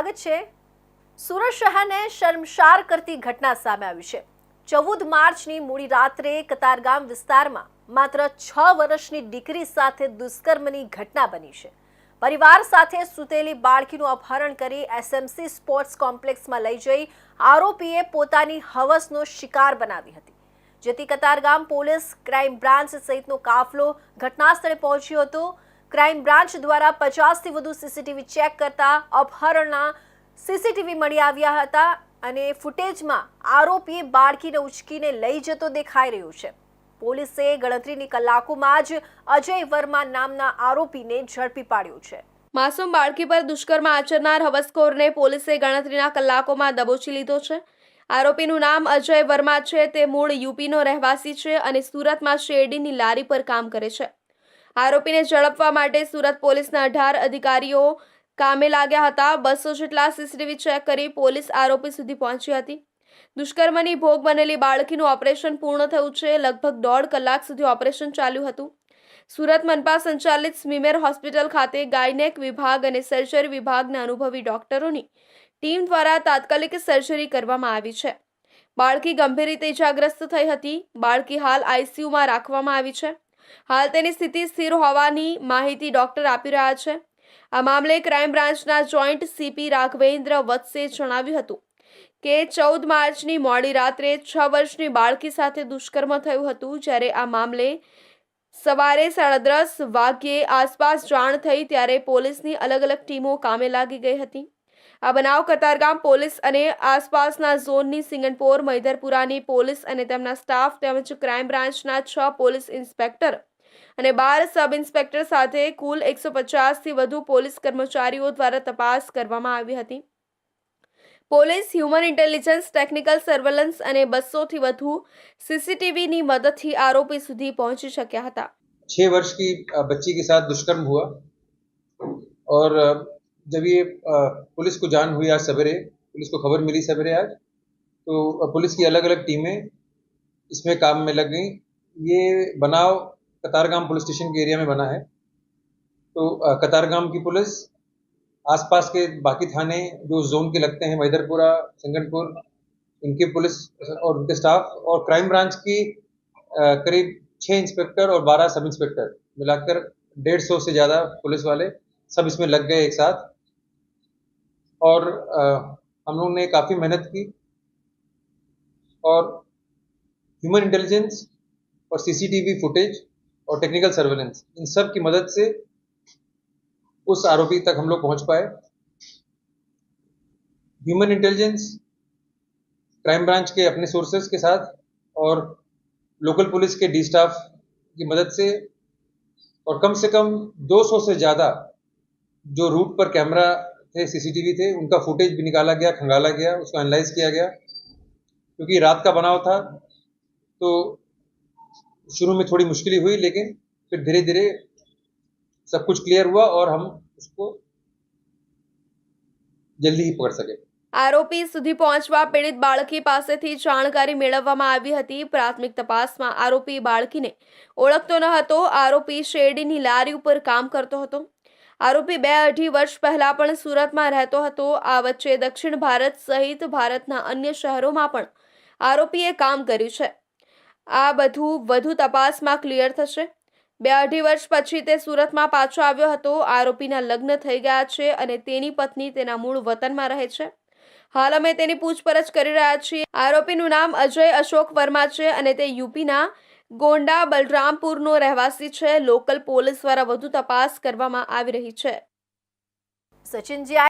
સ્વાગત છે। સુરત શહેરને શર્મસાર કરતી ઘટના સામે આવી છે। 14 માર્ચની મોડી રાત્રે કતારગામ વિસ્તારમાં માત્ર 6 વર્ષની દીકરી સાથે દુષ્કર્મની ઘટના બની છે। પરિવાર સાથે સૂતેલી બાળકીનું અપહરણ કરી એસએમસી સ્પોર્ટ્સ કોમ્પ્લેક્સમાં લઈ જઈ આરોપીએ પોતાની હવસનો શિકાર બનાવી હતી, જેથી કતારગામ પોલીસ ક્રાઇમ બ્રાન્ચ સહિતનો કાફલો ઘટના સ્થળે પહોંચ્યો હતો। ક્રાઇમ બ્રાન્ચ દ્વારા 50થી વધુ સીસીટીવી ચેક કરતા અપહરણના સીસીટીવી મળી આવ્યા હતા અને ફૂટેજમાં આરોપીએ બાળકીને ઉચકીને લઈ જતો દેખાઈ રહ્યો છે। પોલીસે ગણતરીની કલાકોમાં જ અજય વર્મા નામના આરોપીને ઝડપી પાડ્યો છે। માસૂમ બાળકી પર દુષ્કર્મ આચરનાર હવસખોરને પોલીસે ગણતરીના કલાકોમાં દબોચી લીધો છે। આરોપીનું નામ અજય વર્મા છે। તે મૂળ યુપીનો રહેવાસી છે અને સુરતમાં શેરડીની લારી પર કામ કરે છે। આરોપીને ઝડપવા માટે સુરત પોલીસના 18 અધિકારીઓ કામે લાગ્યા હતા। 200 જેટલા સીસીટીવી ચેક કરી પોલીસ આરોપી સુધી પહોંચી હતી। દુષ્કર્મની ભોગ બનેલી બાળકીનું ઓપરેશન પૂર્ણ થયું છે। લગભગ 1.5 કલાક સુધી ઓપરેશન ચાલ્યું હતું। સુરત મનપા સંચાલિત સ્મીમેર હોસ્પિટલ ખાતે ગાયનેક વિભાગ અને સર્જરી વિભાગના અનુભવી ડોક્ટરોની ટીમ દ્વારા તાત્કાલિક સર્જરી કરવામાં આવી છે। બાળકી ગંભીર રીતે ઇજાગ્રસ્ત થઈ હતી। બાળકી હાલ આઈસીયુમાં રાખવામાં આવી છે। હાલ તેની સ્થિતિ સ્થિર હોવાની માહિતી ડોક્ટર આપી રહ્યા છે। આ મામલે ક્રાઇમ બ્રાન્ચના જોઈન્ટ સીપી રાઘવેન્દ્ર વત્સે જણાવ્યું હતું કે 14 માર્ચની મોડી રાત્રે 6 વર્ષની બાળકી સાથે દુષ્કર્મ થયું હતું, જ્યારે આ મામલે સવારે 10:30 વાગ્યે આસપાસ જાણ થઈ ત્યારે પોલીસની અલગ અલગ ટીમો કામે લાગી ગઈ હતી। આ બનાવ કતારગામ પોલીસ અને આસપાસના ઝોનની સિંગણપોર મૈદરપુરાની પોલીસ અને તેમના સ્ટાફ તેમજ ક્રાઇમ બ્રાન્ચના 6 પોલીસ ઇન્સ્પેક્ટર અને 12 સબ ઇન્સ્પેક્ટર સાથે કુલ 150થી વધુ પોલીસ કર્મચારીઓ દ્વારા તપાસ કરવામાં આવી હતી। Police human intelligence, technical surveillance અને 200થી વધુ સીસીટીવીની મદદથી આરોપી સુધી पहुंच શક્યા હતા। 6 वर्ष की बच्ची के साथ दुष्कर्म हुआ और जब ये पुलिस को जान हुई आज सवेरे, पुलिस को खबर मिली सवेरे आज, तो पुलिस की अलग अलग टीमें इसमें काम में लग गई। ये बनाव कतारगाम पुलिस स्टेशन के एरिया में बना है। तो कतारगाम की पुलिस, आसपास के बाकी थाने जो जोन के लगते हैं, मैदरपुरा, सिंगनपुर, इनकी पुलिस और उनके स्टाफ और क्राइम ब्रांच की करीब 6 इंस्पेक्टर और 12 सब इंस्पेक्टर मिलाकर 150 से ज़्यादा पुलिस वाले सब इसमें लग गए एक साथ। और हम लोगों ने काफ़ी मेहनत की और ह्यूमन इंटेलिजेंस और सीसीटीवी फुटेज और टेक्निकल सर्वेलेंस, इन सब की मदद से उस आरोपी तक हम लोग पहुंच पाए। ह्यूमन इंटेलिजेंस, क्राइम ब्रांच के अपने सोर्सेज के साथ और लोकल पुलिस के डी स्टाफ की मदद से और कम से कम 200 से ज़्यादा जो रूट पर कैमरा थे, सीसीटीवी थे, उनका फुटेज भी निकाला गया, खंगाला गया, उसको एनालाइज किया गया। क्योंकि रात का बनाव था तो शुरू में थोड़ी मुश्किल हुई, लेकिन फिर धीरे धीरे सब कुछ क्लियर हुआ और हम उसको जल्दी ही पकड़ सके। આરોપી સુધી પહોંચવા પીડિત બાળકી પાસેથી જાણકારી મેળવવામાં આવી હતી। પ્રાથમિક તપાસમાં આરોપી બાળકીને ઓળખતો ન હતો। આરોપી શેરડીની લારી ઉપર કામ કરતો હતો। આરોપી 2-2.5 વર્ષ પહેલા પણ સુરતમાં રહેતો હતો। આ વચ્ચે દક્ષિણ ભારત સહિત ભારતના અન્ય શહેરોમાં પણ આરોપીએ કામ કર્યું છે। આ બધું વધુ તપાસમાં ક્લિયર થશે। 2-2.5 વર્ષ પછી તે સુરતમાં પાછો આવ્યો હતો। આરોપીના લગ્ન થઈ ગયા છે અને તેની પત્ની તેના મૂળ વતનમાં રહે છે। હાલ અમે તેની પૂછપરછ કરી રહ્યા છીએ। આરોપીનું નામ અજય અશોક વર્મા છે અને તે યુપીના ગોંડા બલરામપુરનો રહેવાસી છે। લોકલ પોલીસ દ્વારા વધુ તપાસ કરવામાં આવી રહી છે। સચિનજી।